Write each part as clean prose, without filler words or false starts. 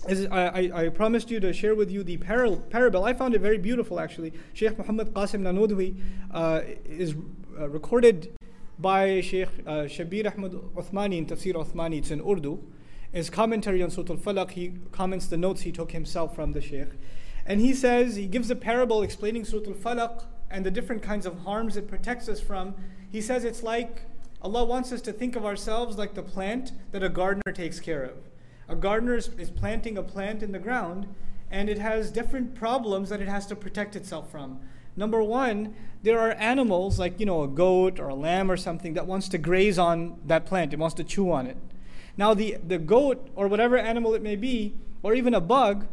I promised you to share with you the parable. I found it very beautiful actually. Sheikh Muhammad Qasim Nanodwi is recorded by Sheikh Shabir Ahmad Uthmani in Tafsir Uthmani. It's in Urdu. His commentary on Surah Al-Falaq, he comments the notes he took himself from the Sheikh. And he says, he gives a parable explaining Surah Al-Falaq and the different kinds of harms it protects us from. He says it's like, Allah wants us to think of ourselves like the plant that a gardener takes care of. A gardener is planting a plant in the ground, and it has different problems that it has to protect itself from. Number one, there are animals like, a goat or a lamb or something that wants to graze on that plant. It wants to chew on it. Now the goat or whatever animal it may be, or even a bug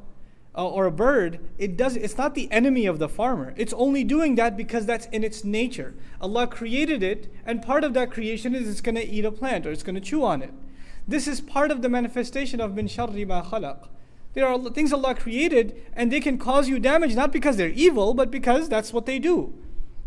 or a bird, it's not the enemy of the farmer. It's only doing that because that's in its nature. Allah created it, and part of that creation is it's going to eat a plant or it's going to chew on it. This is part of the manifestation of min sharri ma khalaq. There are things Allah created, and they can cause you damage, not because they're evil, but because that's what they do.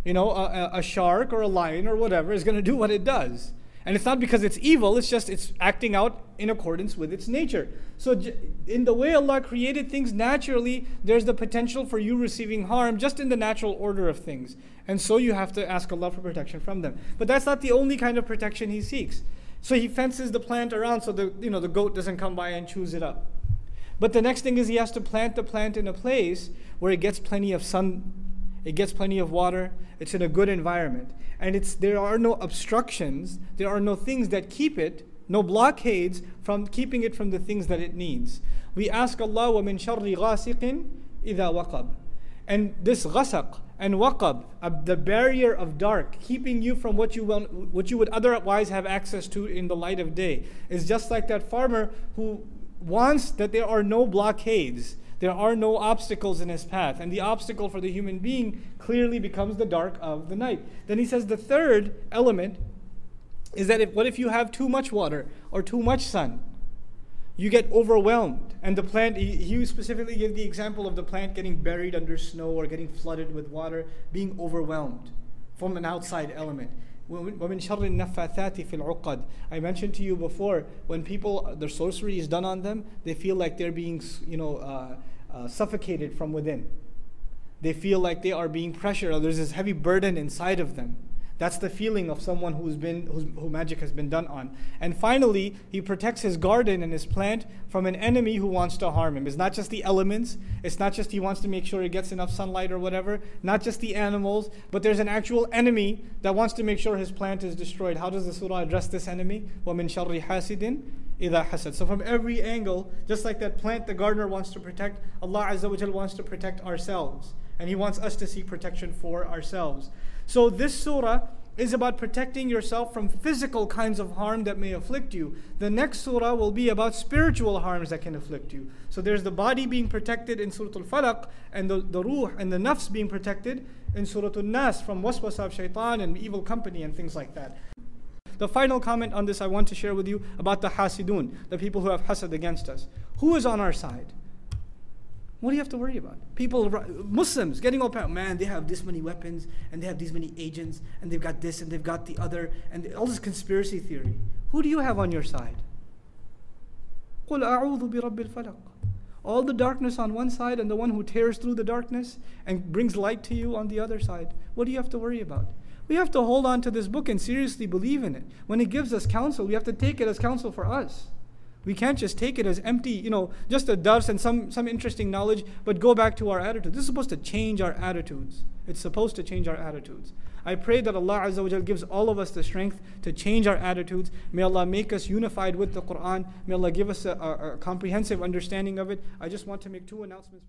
A shark or a lion or whatever is going to do what it does. And it's not because it's evil, it's acting out in accordance with its nature. So in the way Allah created things naturally, there's the potential for you receiving harm just in the natural order of things. And so you have to ask Allah for protection from them. But that's not the only kind of protection He seeks. So He fences the plant around so the goat doesn't come by and chews it up. But the next thing is He has to plant the plant in a place where it gets plenty of sun, it gets plenty of water, it's in a good environment. And there are no obstructions, there are no things that keep it, no blockades from keeping it from the things that it needs. We ask Allah, وَمِن شَرِّ غَاسِقٍ إِذَا وَقَبْ. And this ghasaq and waqab, the barrier of dark, keeping you from what you would otherwise have access to in the light of day, is just like that farmer who wants that there are no blockades. There are no obstacles in his path. And the obstacle for the human being clearly becomes the dark of the night. Then he says the third element is that what if you have too much water or too much sun? You get overwhelmed. And the plant, he specifically gave the example of the plant getting buried under snow or getting flooded with water, being overwhelmed from an outside element. وَمِن شَرِّ النَّفَّاثَاتِ فِي الْعُقَدِ. I mentioned to you before, when people, their sorcery is done on them, they feel like they're being suffocated from within. They feel like they are being pressured, or there's this heavy burden inside of them. That's the feeling of someone who magic has been done on. And finally, he protects his garden and his plant from an enemy who wants to harm him. It's not just the elements. It's not just he wants to make sure it gets enough sunlight or whatever. Not just the animals, but there's an actual enemy that wants to make sure his plant is destroyed. How does the surah address this enemy? وَمِن شَرِّ حَاسِدٍ إِذَا حَسَدٍ. So from every angle, just like that plant the gardener wants to protect, Allah Azza wa Jal wants to protect ourselves. And He wants us to seek protection for ourselves. So this surah is about protecting yourself from physical kinds of harm that may afflict you. The next surah will be about spiritual harms that can afflict you. So there's the body being protected in Surah Al-Falaq, and the ruh and the nafs being protected in Surah Al-Nas from waswasa of shaitan and evil company and things like that. The final comment on this I want to share with you about the hasidun, the people who have hasad against us. Who is on our side? What do you have to worry about? People, Muslims, getting all proud. Man, they have this many weapons, and they have these many agents, and they've got this, and they've got the other, and all this conspiracy theory. Who do you have on your side? قُلْ أَعُوذُ بِرَبِّ الْفَلَقِ. All the darkness on one side, and the one who tears through the darkness and brings light to you on the other side. What do you have to worry about? We have to hold on to this book and seriously believe in it. When it gives us counsel, we have to take it as counsel for us. We can't just take it as empty, just a dars and some interesting knowledge, but go back to our attitude. This is supposed to change our attitudes. It's supposed to change our attitudes. I pray that Allah Azza wa Jal gives all of us the strength to change our attitudes. May Allah make us unified with the Quran. May Allah give us a comprehensive understanding of it. I just want to make two announcements.